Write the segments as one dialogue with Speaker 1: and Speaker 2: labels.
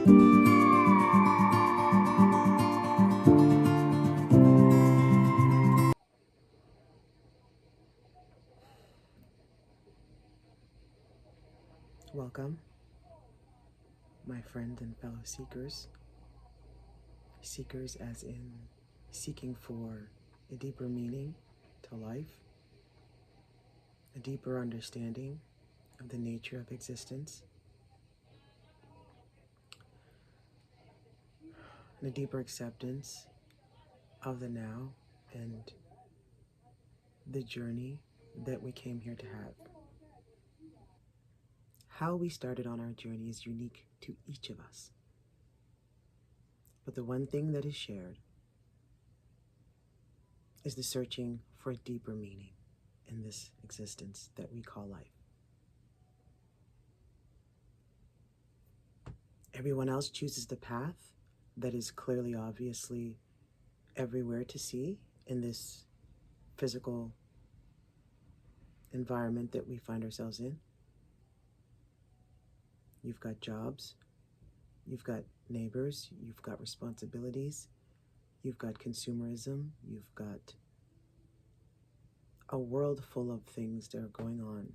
Speaker 1: Welcome, my friend and fellow seekers. Seekers as in seeking for a deeper meaning to life, a deeper understanding of the nature of existence, and a deeper acceptance of the now and the journey that we came here to have. How we started on our journey is unique to each of us. But the one thing that is shared is the searching for a deeper meaning in this existence that we call life. Everyone else chooses the path that is clearly, obviously, everywhere to see in this physical environment that we find ourselves in. You've got jobs, you've got neighbors, you've got responsibilities, you've got consumerism, you've got a world full of things that are going on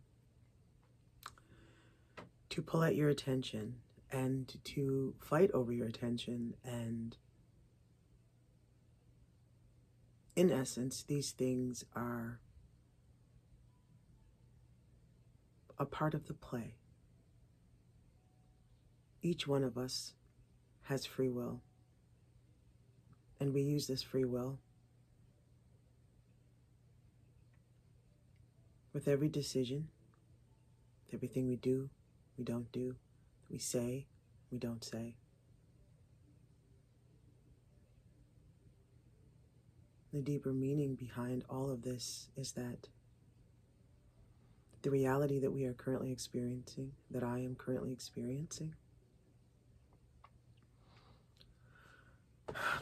Speaker 1: to pull at your attention and to fight over your attention. And in essence, these things are a part of the play. Each one of us has free will, and we use this free will with every decision, everything we do, we don't do, we say, we don't say. The deeper meaning behind all of this is that the reality that we are currently experiencing, that I am currently experiencing,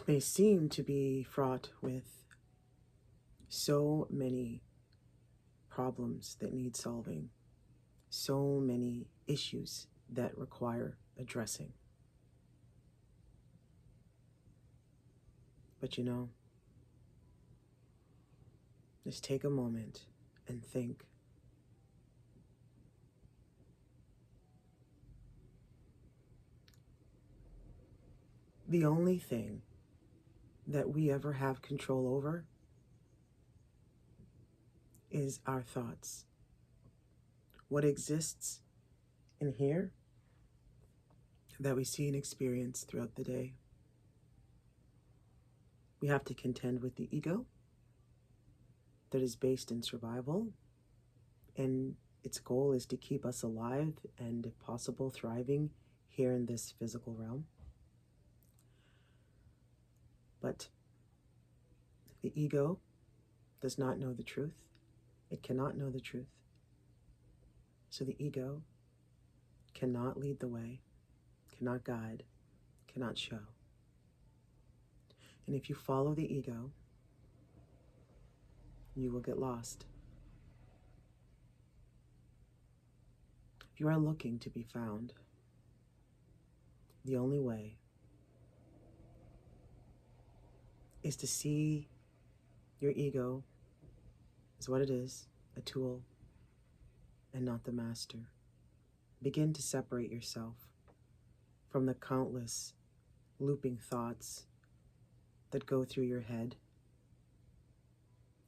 Speaker 1: may seem to be fraught with so many problems that need solving, so many issues that require addressing. But just take a moment and think. The only thing that we ever have control over is our thoughts. What exists in here that we see and experience throughout the day. We have to contend with the ego that is based in survival, and its goal is to keep us alive and, if possible, thriving here in this physical realm. But the ego does not know the truth. It cannot know the truth. So the ego cannot lead the way, cannot guide, cannot show. And if you follow the ego, you will get lost. If you are looking to be found, the only way is to see your ego as what it is, a tool, and not the master. Begin to separate yourself from the countless looping thoughts that go through your head.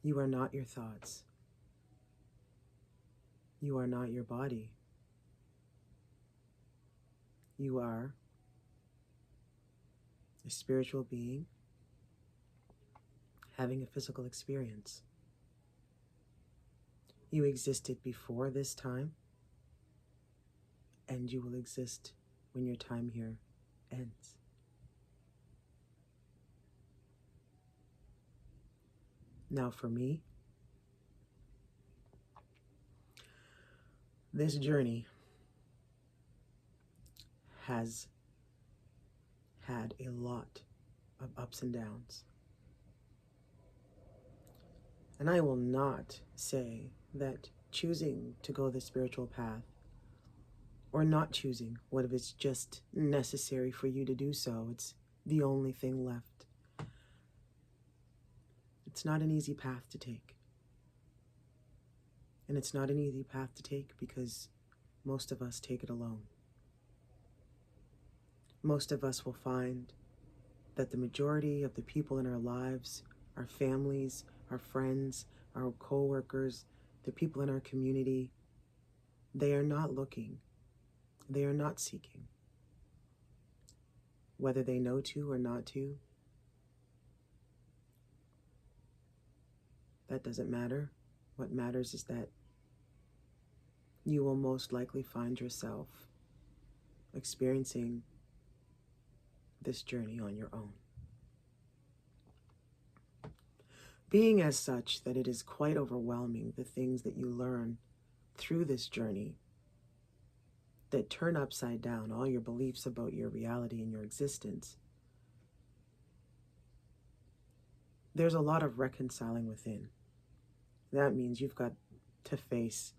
Speaker 1: You are not your thoughts. You are not your body. You are a spiritual being having a physical experience. You existed before this time, and you will exist when your time here ends. Now for me, this journey has had a lot of ups and downs. And I will not say that choosing to go the spiritual path or not choosing? What if it's just necessary for you to do so? It's the only thing left. It's not an easy path to take. And it's not an easy path to take because most of us take it alone. Most of us will find that the majority of the people in our lives, our families, our friends, our co-workers, the people in our community, they are not looking. They are not seeking. Whether they know to or not to, that doesn't matter. What matters is that you will most likely find yourself experiencing this journey on your own. Being as such that it is quite overwhelming, the things that you learn through this journey that turn upside down all your beliefs about your reality and your existence. There's a lot of reconciling within. That means you've got to face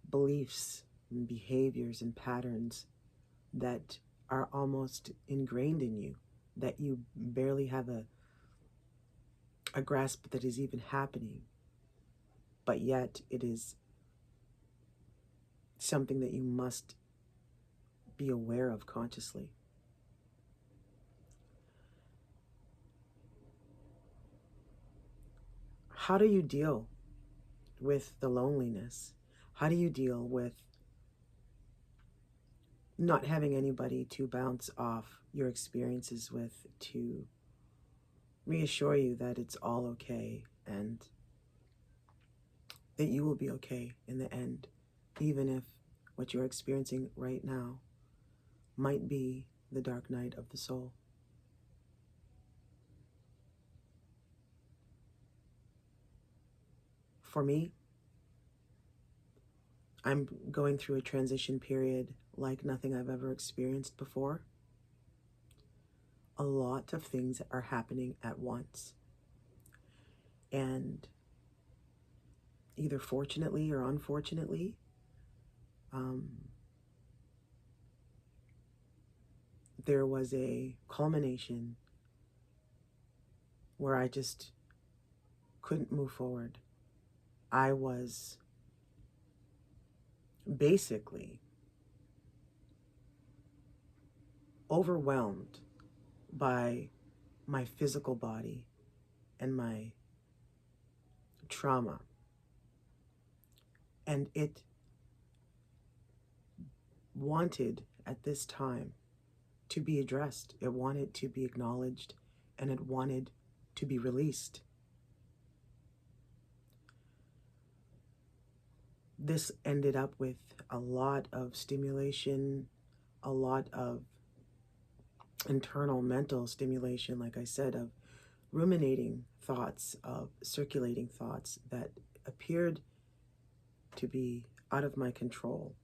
Speaker 1: beliefs and behaviors and patterns that are almost ingrained in you, that you barely have a grasp that is even happening, but yet it is something that you must be aware of consciously. How do you deal with the loneliness? How do you deal with not having anybody to bounce off your experiences with, to reassure you that it's all okay and that you will be okay in the end, even if what you're experiencing right now might be the dark night of the soul? For me, I'm going through a transition period like nothing I've ever experienced before. A lot of things are happening at once. And either fortunately or unfortunately, there was a culmination where I just couldn't move forward. I was basically overwhelmed by my physical body and my trauma. And it wanted at this time to be addressed. It wanted to be acknowledged, and it wanted to be released. This ended up with a lot of stimulation, a lot of internal mental stimulation, like I said, of ruminating thoughts, of circulating thoughts that appeared to be out of my control.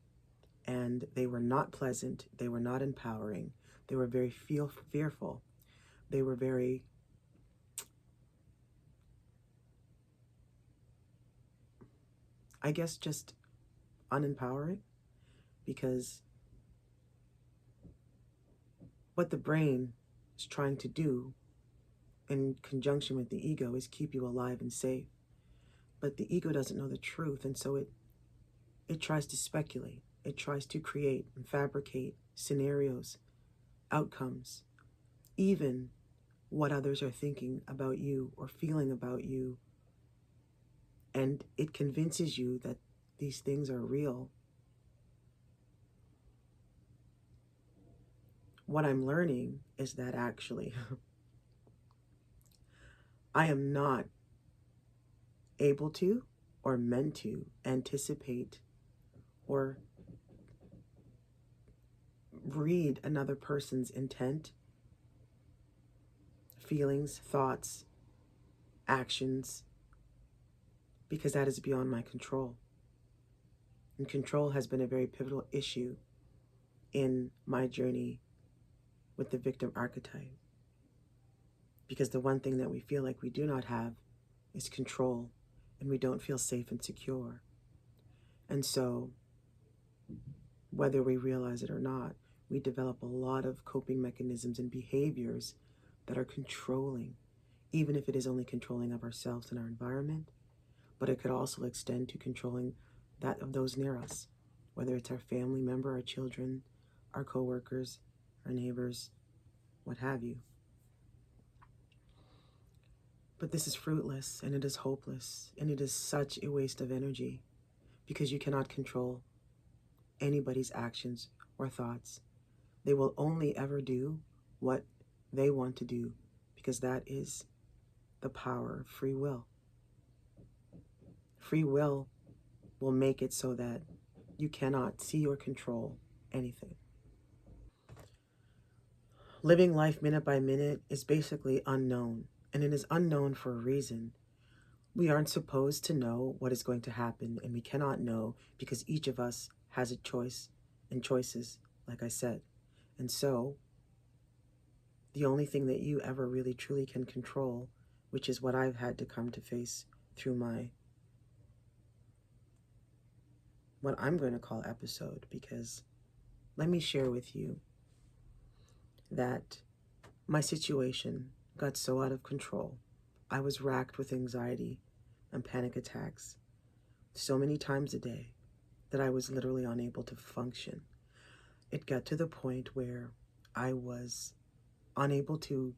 Speaker 1: And they were not pleasant, they were not empowering, they were very fearful, they were very I guess just unempowering, because what the brain is trying to do in conjunction with the ego is keep you alive and safe. But the ego doesn't know the truth, and so it tries to speculate. It tries to create and fabricate scenarios, outcomes, even what others are thinking about you or feeling about you. And it convinces you that these things are real. What I'm learning is that actually I am not able to or meant to anticipate or read another person's intent, feelings, thoughts, actions, because that is beyond my control. And control has been a very pivotal issue in my journey with the victim archetype. Because the one thing that we feel like we do not have is control, and we don't feel safe and secure. And so whether we realize it or not, we develop a lot of coping mechanisms and behaviors that are controlling, even if it is only controlling of ourselves and our environment, but it could also extend to controlling that of those near us, whether it's our family member, our children, our coworkers, our neighbors, what have you. But this is fruitless, and it is hopeless, and it is such a waste of energy, because you cannot control anybody's actions or thoughts. They will only ever do what they want to do, because that is the power of free will. Free will make it so that you cannot see or control anything. Living life minute by minute is basically unknown, and it is unknown for a reason. We aren't supposed to know what is going to happen, and we cannot know because each of us has a choice and choices, like I said. And so, the only thing that you ever really truly can control, which is what I've had to come to face through my, what I'm going to call episode, because let me share with you that my situation got so out of control. I was racked with anxiety and panic attacks so many times a day that I was literally unable to function. It got to the point where I was unable to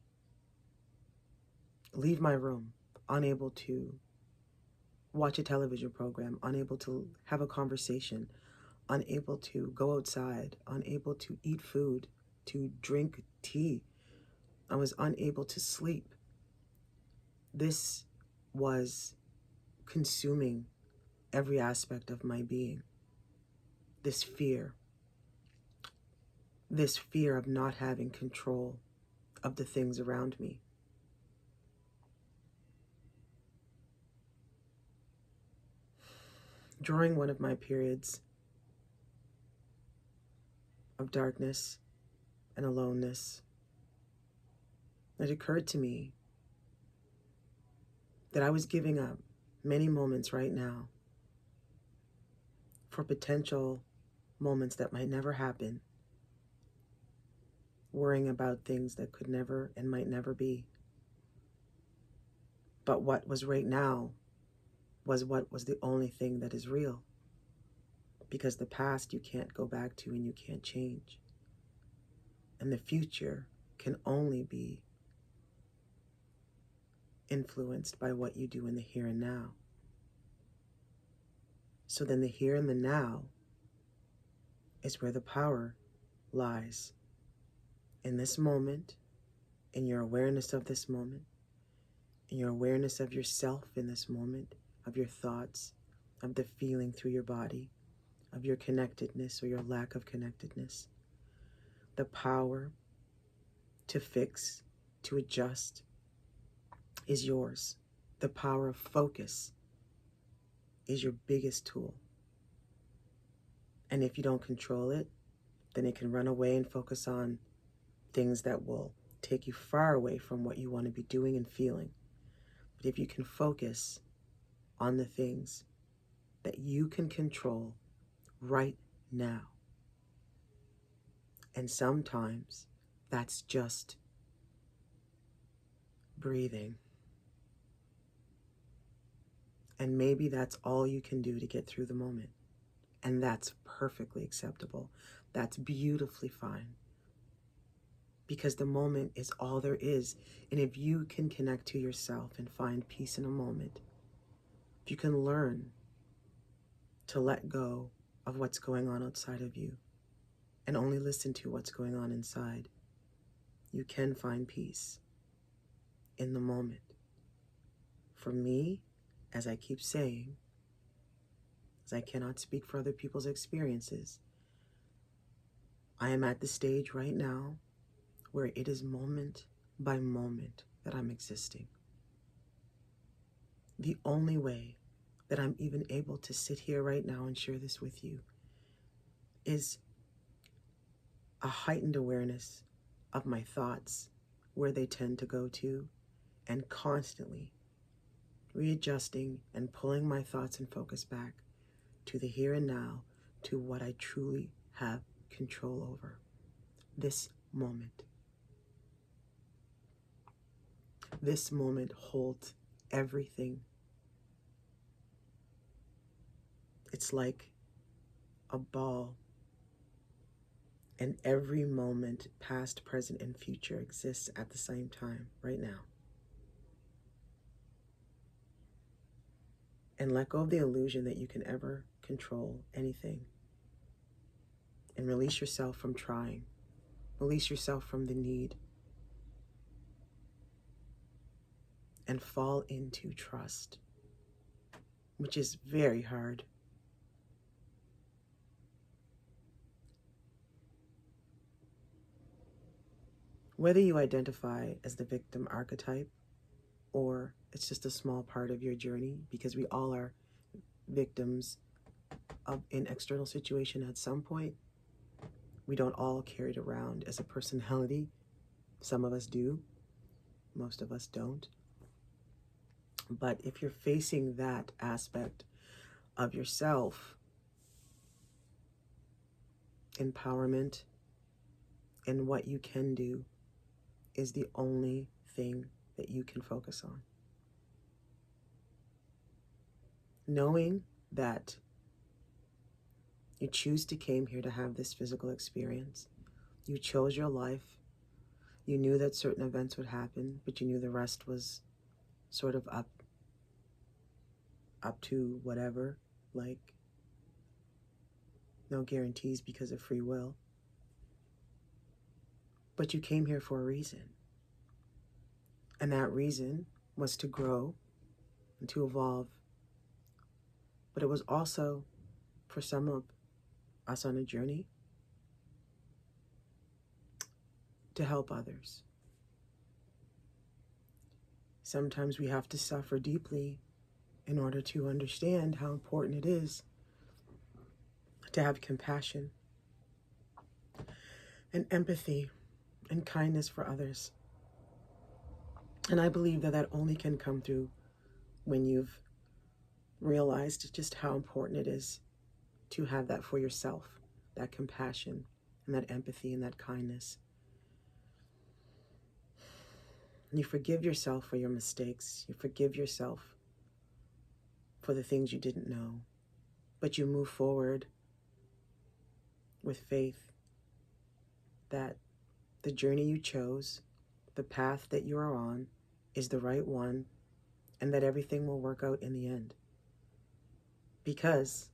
Speaker 1: leave my room, unable to watch a television program, unable to have a conversation, unable to go outside, unable to eat food, to drink tea. I was unable to sleep. This was consuming every aspect of my being. This fear of not having control of the things around me. During one of my periods of darkness and aloneness, it occurred to me that I was giving up many moments right now for potential moments that might never happen, worrying about things that could never and might never be. But what was right now was what was the only thing that is real, because the past you can't go back to and you can't change, and the future can only be influenced by what you do in the here and now. So then the here and the now is where the power lies. In this moment, in your awareness of this moment, in your awareness of yourself in this moment, of your thoughts, of the feeling through your body, of your connectedness or your lack of connectedness. The power to fix, to adjust is yours. The power of focus is your biggest tool. And if you don't control it, then it can run away and focus on things that will take you far away from what you want to be doing and feeling. But if you can focus on the things that you can control right now, and sometimes that's just breathing. And maybe that's all you can do to get through the moment. And that's perfectly acceptable. That's beautifully fine. Because the moment is all there is. And if you can connect to yourself and find peace in a moment, if you can learn to let go of what's going on outside of you and only listen to what's going on inside, you can find peace in the moment. For me, as I keep saying, as I cannot speak for other people's experiences, I am at the stage right now where it is moment by moment that I'm existing. The only way that I'm even able to sit here right now and share this with you is a heightened awareness of my thoughts, where they tend to go to, and constantly readjusting and pulling my thoughts and focus back to the here and now, to what I truly have control over. This moment. This moment holds everything. It's like a ball, and every moment, past, present, and future, exists at the same time, right now. And let go of the illusion that you can ever control anything. And release yourself from trying. Release yourself from the need. And fall into trust, which is very hard. Whether you identify as the victim archetype or it's just a small part of your journey, because we all are victims of an external situation at some point. We don't all carry it around as a personality. Some of us do, most of us don't. But if you're facing that aspect of yourself, empowerment and what you can do is the only thing that you can focus on. Knowing that you choose to came here to have this physical experience, you chose your life, you knew that certain events would happen, but you knew the rest was sort of up to whatever, like no guarantees because of free will. But you came here for a reason. And that reason was to grow and to evolve. But it was also, for some of us on a journey, to help others. Sometimes we have to suffer deeply in order to understand how important it is to have compassion and empathy and kindness for others. And I believe that that only can come through when you've realized just how important it is to have that for yourself, that compassion and that empathy and that kindness. And you forgive yourself for your mistakes. You forgive yourself for the things you didn't know. But you move forward with faith that the journey you chose, the path that you are on, is the right one, and that everything will work out in the end. Because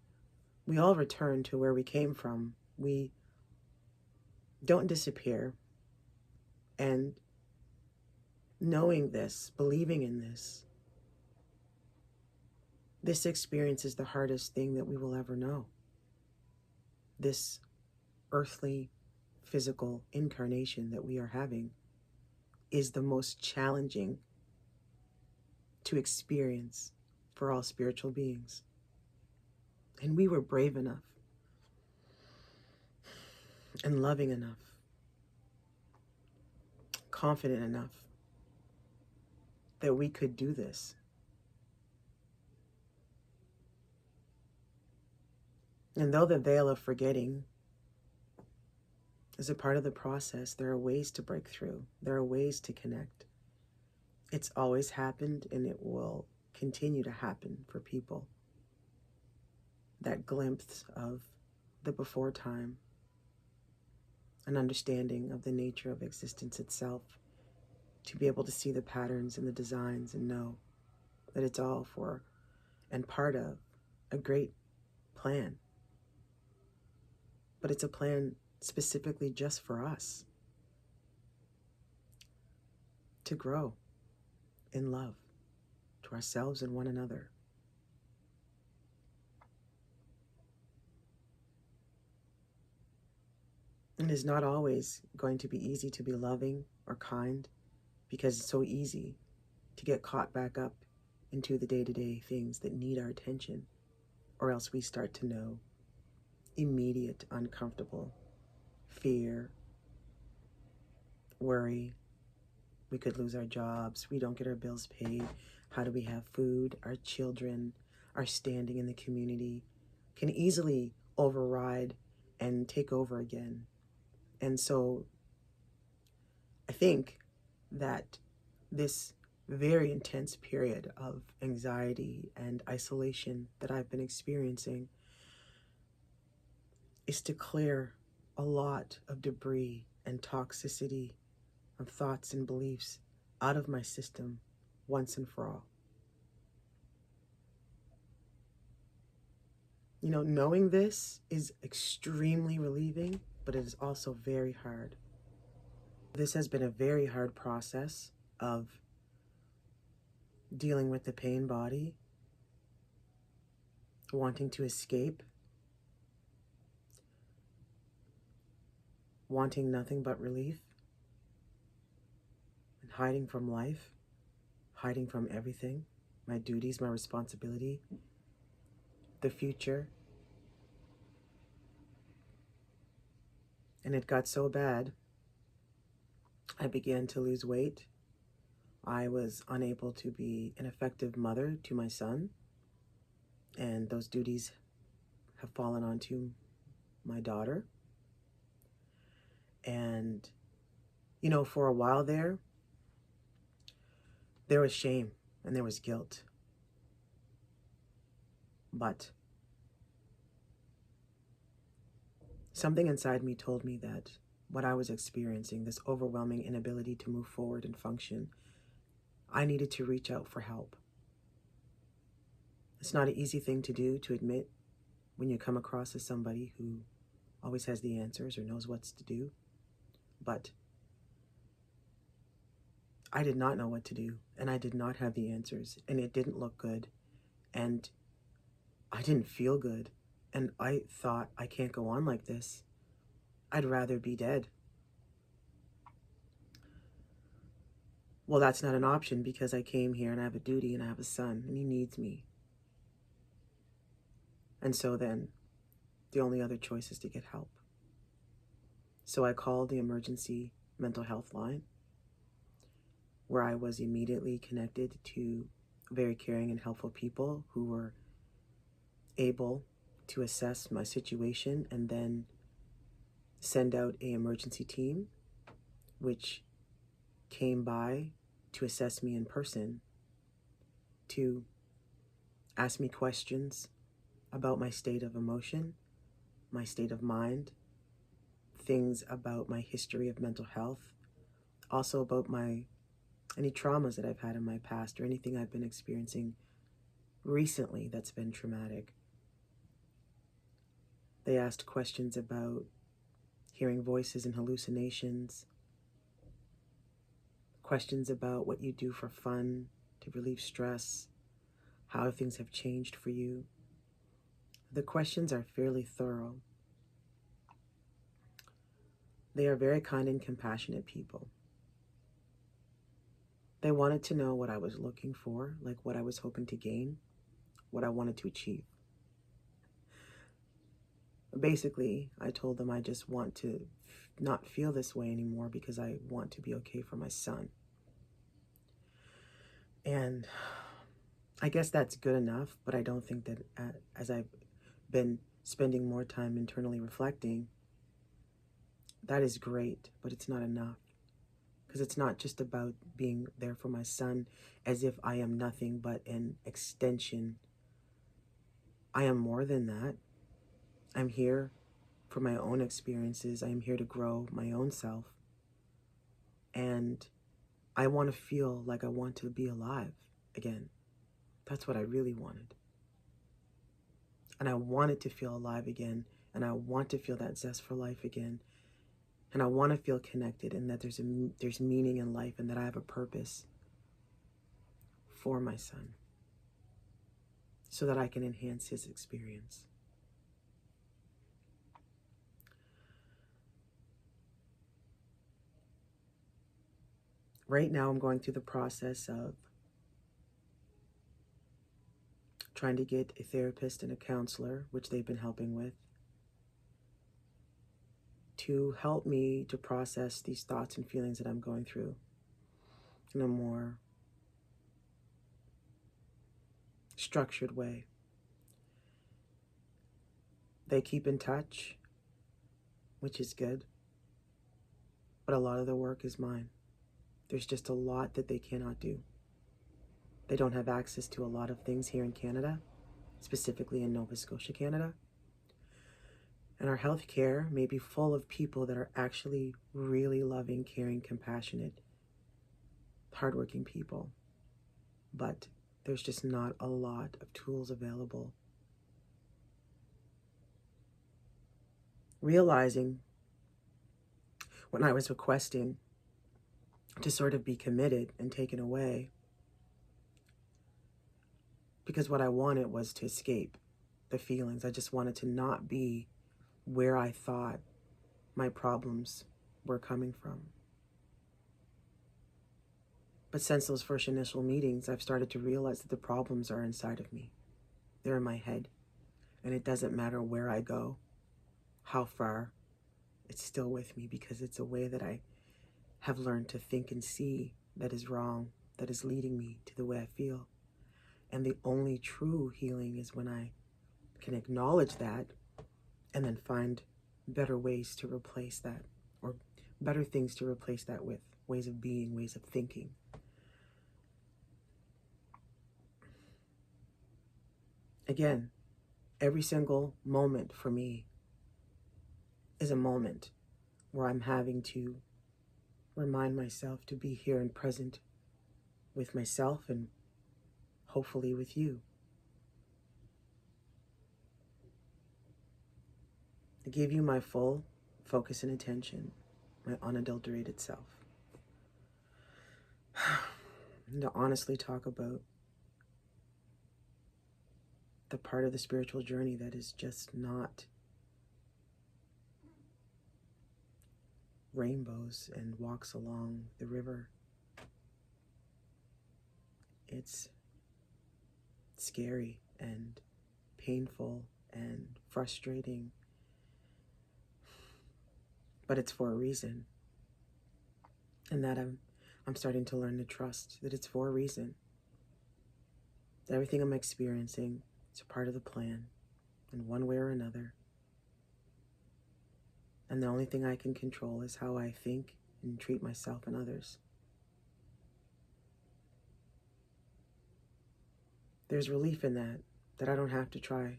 Speaker 1: we all return to where we came from. We don't disappear. And knowing this, believing in this, this experience is the hardest thing that we will ever know. This earthly, physical incarnation that we are having is the most challenging to experience for all spiritual beings. And we were brave enough and loving enough, confident enough that we could do this. And though the veil of forgetting is a part of the process, there are ways to break through. There are ways to connect. It's always happened, and it will continue to happen for people. That glimpse of the before time, an understanding of the nature of existence itself, to be able to see the patterns and the designs and know that it's all for and part of a great plan. But it's a plan specifically just for us to grow in love to ourselves and one another. And it's not always going to be easy to be loving or kind, because it's so easy to get caught back up into the day-to-day things that need our attention, or else we start to know immediate uncomfortable fear, worry. We could lose our jobs. We don't get our bills paid. How do we have food? Our children, our standing in the community can easily override and take over again. And so I think that this very intense period of anxiety and isolation that I've been experiencing is to clear a lot of debris and toxicity of thoughts and beliefs out of my system once and for all. You know, knowing this is extremely relieving, but it is also very hard. This has been a very hard process of dealing with the pain body, wanting to escape, wanting nothing but relief, and hiding from life, hiding from everything, my duties, my responsibility, the future. And it got so bad, I began to lose weight. I was unable to be an effective mother to my son, and those duties have fallen onto my daughter. And, you know, for a while there was shame and there was guilt. But something inside me told me that what I was experiencing, this overwhelming inability to move forward and function, I needed to reach out for help. It's not an easy thing to do, to admit when you come across as somebody who always has the answers or knows what's to do. But I did not know what to do, and I did not have the answers, and it didn't look good, and I didn't feel good, and I thought, I can't go on like this. I'd rather be dead. Well, that's not an option because I came here and I have a duty and I have a son and he needs me. And so then the only other choice is to get help. So I called the emergency mental health line, where I was immediately connected to very caring and helpful people who were able to assess my situation and then send out an emergency team, which came by to assess me in person, to ask me questions about my state of emotion, my state of mind, things about my history of mental health, also about any traumas that I've had in my past or anything I've been experiencing recently that's been traumatic. They asked questions about hearing voices and hallucinations, questions about what you do for fun to relieve stress, how things have changed for you. The questions are fairly thorough. They are very kind and compassionate people. They wanted to know what I was looking for, like what I was hoping to gain, what I wanted to achieve. Basically, I told them I just want to not feel this way anymore because I want to be okay for my son. And I guess that's good enough, but I don't think that as I've been spending more time internally reflecting, that is great, but it's not enough. Because it's not just about being there for my son as if I am nothing but an extension. I am more than that. I'm here for my own experiences. I am here to grow my own self. And I want to feel like I want to be alive again. That's what I really wanted. And I wanted to feel alive again. And I want to feel that zest for life again. And I want to feel connected and that there's meaning in life and that I have a purpose for my son so that I can enhance his experience. Right now, I'm going through the process of trying to get a therapist and a counselor, which they've been helping with, to help me to process these thoughts and feelings that I'm going through in a more structured way. They keep in touch. which is good. But a lot of the work is mine. There's just a lot that they cannot do. They don't have access to a lot of things here in Canada, specifically in Nova Scotia, Canada. And our healthcare may be full of people that are actually really loving, caring, compassionate, hardworking people. But there's just not a lot of tools available. Realizing when I was requesting to sort of be committed and taken away, because what I wanted was to escape the feelings. I just wanted to not be where I thought my problems were coming from. But since those first initial meetings, I've started to realize that the problems are inside of me. They're in my head. And it doesn't matter where I go, how far, it's still with me, because it's a way that I have learned to think and see that is wrong, that is leading me to the way I feel. And the only true healing is when I can acknowledge that and then find better ways to replace that, or better things to replace that with, ways of being, ways of thinking. Again, every single moment for me is a moment where I'm having to remind myself to be here and present with myself and hopefully with you. I give you my full focus and attention, my unadulterated self. And to honestly talk about the part of the spiritual journey that is just not rainbows and walks along the river. It's scary and painful and frustrating, but it's for a reason. And that I'm starting to learn to trust that it's for a reason. Everything I'm experiencing, it's a part of the plan in one way or another. And the only thing I can control is how I think and treat myself and others. There's relief in that I don't have to try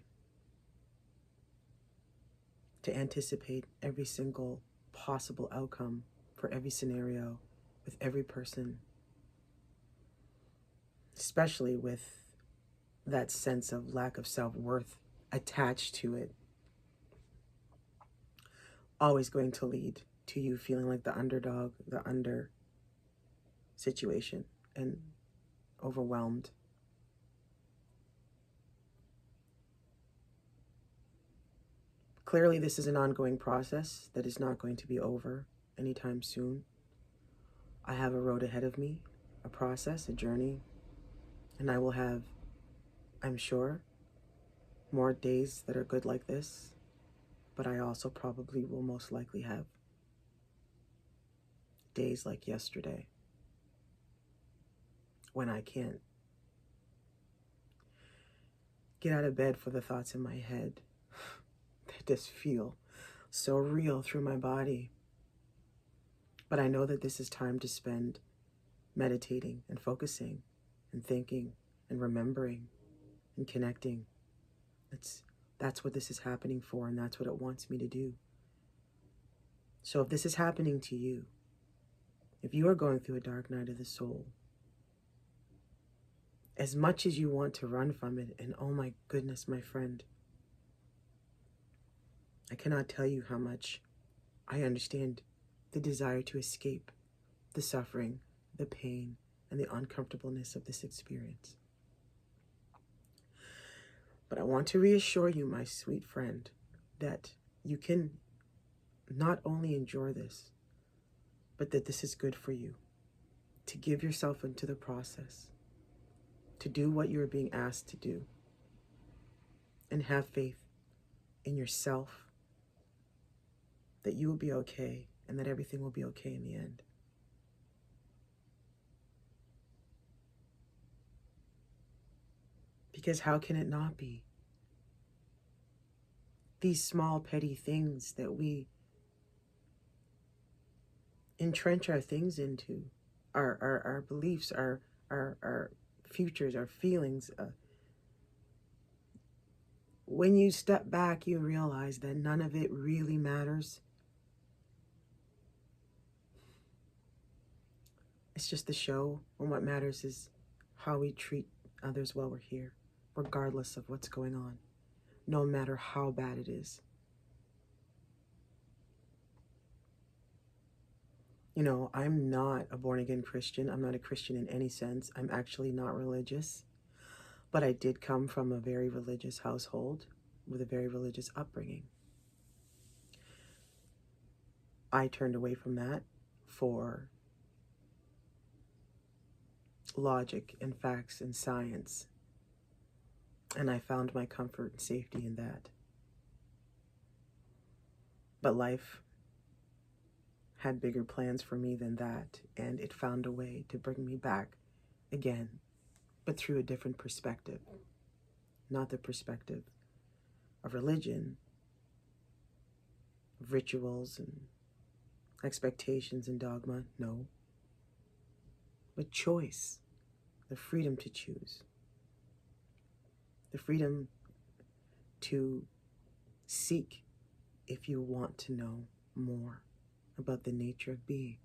Speaker 1: to anticipate every single possible outcome for every scenario with every person, especially with that sense of lack of self-worth attached to it, always going to lead to you feeling like the underdog, the under situation, and overwhelmed. Clearly, this is an ongoing process that is not going to be over anytime soon. I have a road ahead of me, a process, a journey, and I will have, I'm sure, more days that are good like this, but I also probably will most likely have days like yesterday when I can't get out of bed for the thoughts in my head that just feel so real through my body. But I know that this is time to spend meditating and focusing and thinking and remembering and connecting. That's what this is happening for, and that's what it wants me to do. So if this is happening to you, if you are going through a dark night of the soul, as much as you want to run from it, and oh my goodness, my friend, I cannot tell you how much I understand the desire to escape the suffering, the pain, and the uncomfortableness of this experience. But I want to reassure you, my sweet friend, that you can not only endure this, but that this is good for you, to give yourself into the process, to do what you are being asked to do, and have faith in yourself that you will be okay and that everything will be okay in the end. Because how can it not be? These small petty things that we entrench our things into, our beliefs, our futures, our feelings. When you step back, you realize that none of it really matters. It's just the show, and what matters is how we treat others while we're here, regardless of what's going on, no matter how bad it is. You know, I'm not a born-again Christian. I'm not a Christian in any sense. I'm actually not religious. But I did come from a very religious household with a very religious upbringing. I turned away from that for logic and facts and science. And I found my comfort and safety in that. But life had bigger plans for me than that, and it found a way to bring me back again, but through a different perspective. Not the perspective of religion, of rituals and expectations and dogma, no. But choice, the freedom to choose. The freedom to seek if you want to know more about the nature of being.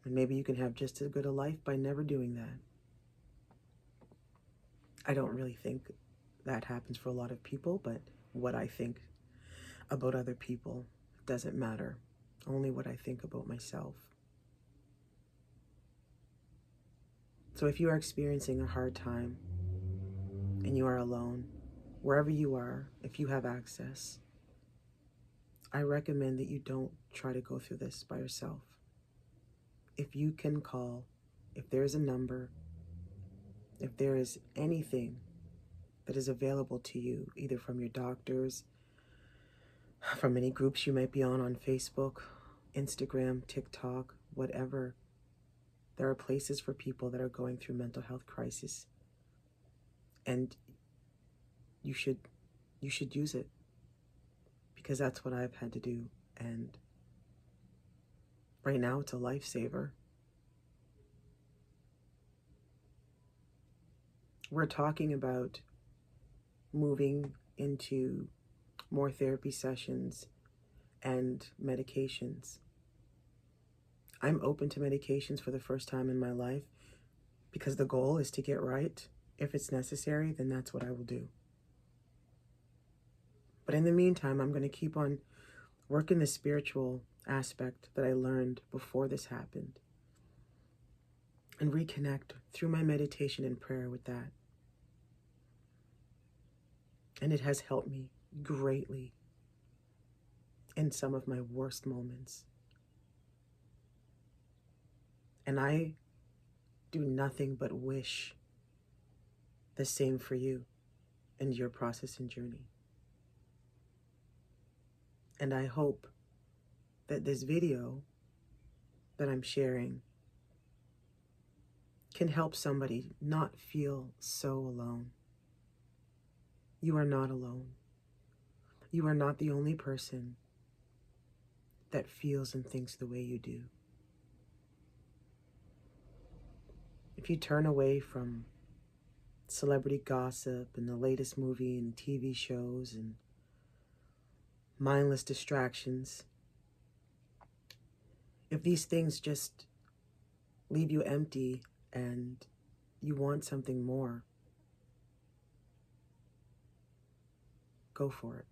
Speaker 1: And maybe you can have just as good a life by never doing that. I don't really think that happens for a lot of people, but what I think about other people doesn't matter. Only what I think about myself. So if you are experiencing a hard time and you are alone, wherever you are, if you have access, I recommend that you don't try to go through this by yourself. If you can call, if there's a number, if there is anything that is available to you, either from your doctors, from any groups you might be on Facebook, Instagram, TikTok, whatever, there are places for people that are going through mental health crisis. And you should use it, because that's what I've had to do. And right now it's a lifesaver. We're talking about moving into more therapy sessions and medications. I'm open to medications for the first time in my life because the goal is to get right. If it's necessary, then that's what I will do. But in the meantime, I'm going to keep on working the spiritual aspect that I learned before this happened and reconnect through my meditation and prayer with that. And it has helped me greatly in some of my worst moments. And I do nothing but wish the same for you and your process and journey. And I hope that this video that I'm sharing can help somebody not feel so alone. You are not alone. You are not the only person that feels and thinks the way you do. If you turn away from celebrity gossip and the latest movie and TV shows and mindless distractions, if these things just leave you empty and you want something more, go for it.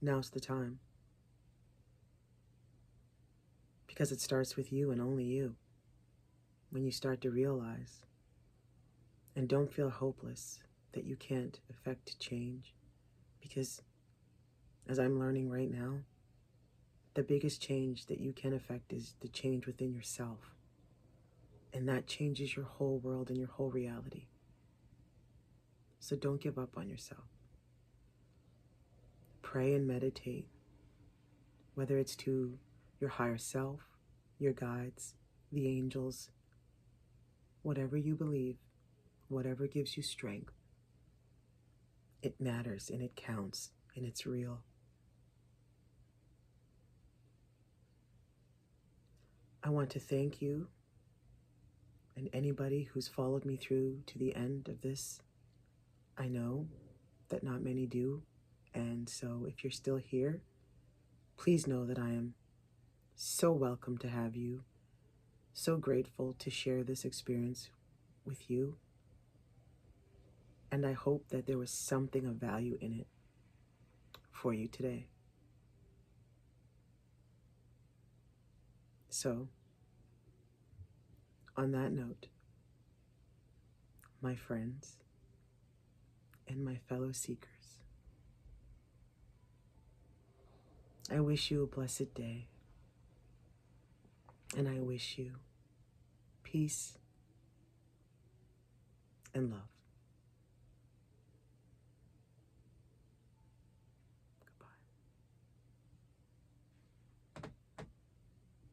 Speaker 1: Now's the time. Because it starts with you and only you. When you start to realize, and don't feel hopeless that you can't affect change, because as I'm learning right now, the biggest change that you can affect is the change within yourself. And that changes your whole world and your whole reality. So don't give up on yourself. Pray and meditate, whether it's to your higher self, your guides, the angels, whatever you believe, whatever gives you strength. It matters and it counts and it's real. I want to thank you and anybody who's followed me through to the end of this. I know that not many do, and so if you're still here, please know that I am so welcome to have you, so grateful to share this experience with you, and I hope that there was something of value in it for you today. So, on that note, my friends and my fellow seekers, I wish you a blessed day, and I wish you peace and love.